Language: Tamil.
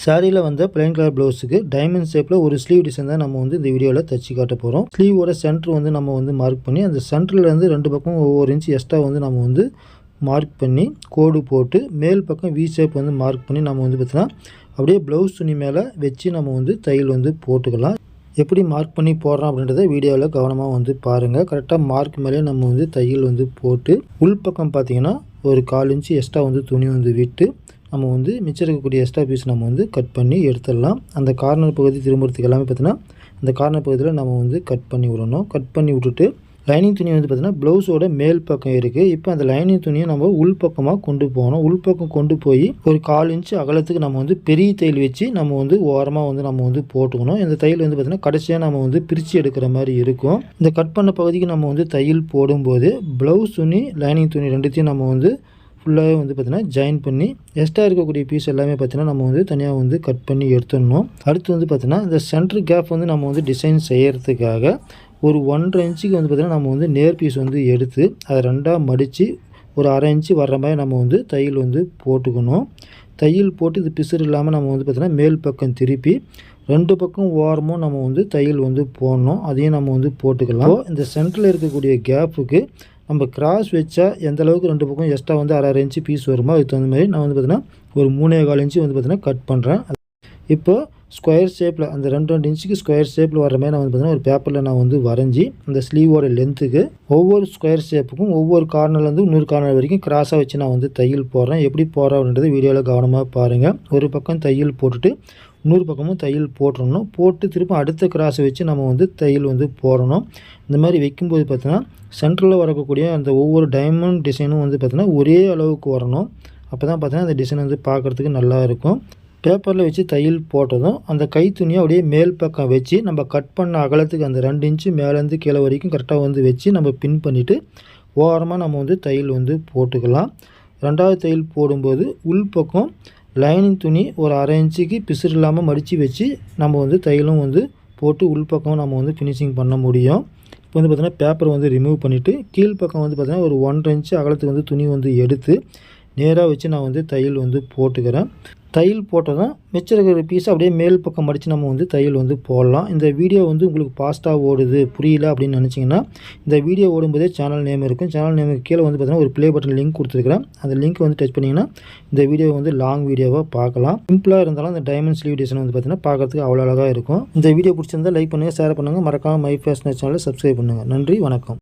சாரியில் வந்த பிளைன் கலர் ப்ளவுஸுக்கு டைமண்ட் ஷேப்பில் ஒரு ஸ்லீவ் டிசைன் தான் நம்ம வந்து இந்த வீடியோவில் தச்சு காட்ட போகிறோம். ஸ்லீவோட சென்டர் வந்து நம்ம வந்து மார்க் பண்ணி அந்த சென்டர்லேருந்து 2 பக்கம் ஒவ்வொரு இன்ச் எக்ஸ்ட்ரா வந்து நம்ம வந்து மார்க் பண்ணி கோடு போட்டு மேல் பக்கம் வி ஷேப் வந்து மார்க் பண்ணி நம்ம வந்து பார்த்தீங்கன்னா அப்படியே ப்ளவுஸ் துணி மேலே வச்சு நம்ம வந்து தையல் வந்து போட்டுக்கலாம். எப்படி மார்க் பண்ணி போடுறோம் அப்படின்றத வீடியோவில் கவனமாக வந்து பாருங்கள். கரெக்டாக மார்க் மேலே நம்ம வந்து தையல் வந்து போட்டு உள்பக்கம் பார்த்திங்கன்னா ஒரு 1/4 இன்ச்சு எக்ஸ்ட்ரா வந்து துணி வந்து விட்டு நம்ம வந்து மிச்சம் இருக்கக்கூடிய எக்ஸ்ட்ரா பீஸ் நம்ம வந்து கட் பண்ணி எடுத்துடலாம். அந்த கார்னர் பகுதி திரும்புறதுக்கு எல்லாமே பார்த்தீங்கன்னா அந்த கார்னர் பகுதியில் நம்ம வந்து கட் பண்ணி விடணும். கட் பண்ணி விட்டுட்டு லைனிங் துணி வந்து பார்த்திங்கன்னா ப்ளவுஸோட மேல் பக்கம் இருக்குது. இப்போ அந்த லைனிங் துணியை நம்ம உள்பக்கமாக கொண்டு போகணும். உள்பக்கம் கொண்டு போய் ஒரு 1/4 இன்ச்சு அகலத்துக்கு நம்ம வந்து பெரிய தையல் வச்சு நம்ம வந்து ஓரமாக வந்து நம்ம வந்து போட்டுக்கணும். இந்த தையல் வந்து பார்த்திங்கன்னா கடைசியாக நம்ம வந்து பிரித்து எடுக்கிற மாதிரி இருக்கும். இந்த கட் பண்ண பகுதிக்கு நம்ம வந்து தையல் போடும்போது ப்ளவுஸ் துணி லைனிங் துணி ரெண்டுத்தையும் நம்ம வந்து ஃபுல்லாகவே வந்து பார்த்திங்கன்னா ஜாயின் பண்ணி எக்ஸ்ட்ரா இருக்கக்கூடிய பீஸ் எல்லாமே பார்த்திங்கன்னா நம்ம வந்து தனியாக வந்து கட் பண்ணி எடுத்துடணும். அடுத்து வந்து பார்த்திங்கன்னா இந்த சென்டர் கேப் வந்து நம்ம வந்து டிசைன் செய்கிறதுக்காக ஒரு 1.5 இன்ச்சுக்கு வந்து பார்த்திங்கன்னா நம்ம வந்து நேர் பீஸ் வந்து எடுத்து அதை 2ஆக மடித்து ஒரு 1/2 இன்ச்சு வர்ற மாதிரி நம்ம வந்து தையல் வந்து போட்டுக்கணும். தையல் போட்டு இது பிசுறு இல்லாமல் நம்ம வந்து பார்த்திங்கன்னா மேல் பக்கம் திருப்பி 2 பக்கம் ஓரமும் நம்ம வந்து தையல் வந்து போடணும். அதையும் நம்ம வந்து போட்டுக்கலாம். இந்த சென்டரில் இருக்கக்கூடிய கேப்புக்கு நம்ம கிராஸ் வச்சா எந்த அளவுக்கு 2 பக்கம் எக்ஸ்ட்ரா வந்து 1/2 இன்ச்சு பீஸ் வருமோ அதுக்கு தகுந்த மாதிரி நான் வந்து பார்த்திங்கன்னா ஒரு 3.25 இன்ச்சு வந்து பார்த்திங்கன்னா கட் பண்ணுறேன். இப்போ ஸ்கொயர் ஷேப்பில் அந்த 2 இன்ச்சுக்கு ஸ்கொயர் ஷேப்பில் வர மாதிரி நான் வந்து பார்த்திங்கன்னா ஒரு பேப்பரில் நான் வந்து வரைஞ்சி அந்த ஸ்லீவோட லென்த்துக்கு ஒவ்வொரு ஸ்கொயர் ஷேப்புக்கும் ஒவ்வொரு கார்னர்லேருந்து இன்னொரு கார்னர் வரைக்கும் கிராஸாக வச்சு நான் வந்து தையல் போடுறேன். எப்படி போடுறேன் அப்படின்றது வீடியோவில் கவனமாக பாருங்கள். ஒரு பக்கம் தையல் போட்டுட்டு இன்னொரு பக்கமும் தையல் போட்டுடணும். போட்டு திரும்ப அடுத்த கிராஸை வச்சு நம்ம வந்து தையல் வந்து போடணும். இந்த மாதிரி வைக்கும்போது பார்த்தீங்கன்னா சென்டரில் வரக்கூடிய அந்த ஒவ்வொரு டைமண்ட் டிசைனும் வந்து பார்த்திங்கன்னா ஒரே அளவுக்கு வரணும். அப்போ தான் பார்த்திங்கன்னா அந்த டிசைன் வந்து பார்க்குறதுக்கு நல்லா இருக்கும். பேப்பரில் வச்சு தையல் போட்டதும் அந்த கை துணியை அப்படியே மேல் பக்கம் வச்சு நம்ம கட் பண்ண அகலத்துக்கு அந்த 2 இன்ச்சு மேலேருந்து கீழே வரைக்கும் கரெக்டாக வந்து வச்சு நம்ம பின் பண்ணிவிட்டு ஓரமாக நம்ம வந்து தையல் வந்து போட்டுக்கலாம். 2வது தையல் போடும்போது உள்பக்கம் லைனிங் துணி ஒரு 1/2 இன்ச்சுக்கு பிசுறு இல்லாமல் மடித்து வச்சு நம்ம வந்து தையலும் வந்து போட்டு உள்பக்கம் நம்ம வந்து ஃபினிஷிங் பண்ண முடியும். இப்போ வந்து பார்த்திங்கன்னா பேப்பர் வந்து ரிமூவ் பண்ணிவிட்டு கீழ்ப்பக்கம் வந்து பார்த்திங்கன்னா ஒரு 1.5 இன்ச்சு அகலத்துக்கு வந்து துணி வந்து எடுத்து நேராக வச்சு நான் வந்து தையல் வந்து போட்டுக்கிறேன். தையல் போட்டதும் மிச்சம் இருக்கிற பீஸை அப்படியே மேல் பக்கம் மடித்து நம்ம வந்து தையல் வந்து போடலாம். இந்த வீடியோ வந்து உங்களுக்கு ஃபாஸ்ட்டாக ஓடுது புரியல அப்படின்னு நினச்சிங்கன்னா இந்த வீடியோ ஓடும்போதே சேனல் நேம் இருக்கும். சேனல் நேமுக்கு கீழே வந்து பார்த்திங்கன்னா ஒரு ப்ளே பட்டன் லிங்க் கொடுத்துருக்குறேன். அந்த லிங்க் வந்து டச் பண்ணிங்கன்னா இந்த வீடியோ வந்து லாங் வீடியோவாக பார்க்கலாம். சிம்பிளாக இருந்தாலும் இந்த டைமண்ட் ஸ்லீவ் டிசைன் வந்து பார்த்திங்கன்னா பார்க்குறதுக்கு அவ்வளோ அழகாக இருக்கும். இந்த வீடியோ பிடிச்சிருந்தால் லைக் பண்ணுங்கள், ஷேர் பண்ணுங்கள், மறக்காமல் மை ஃபேஷன் சேனலை சப்ஸ்கிரைப் பண்ணுங்கள். நன்றி, வணக்கம்.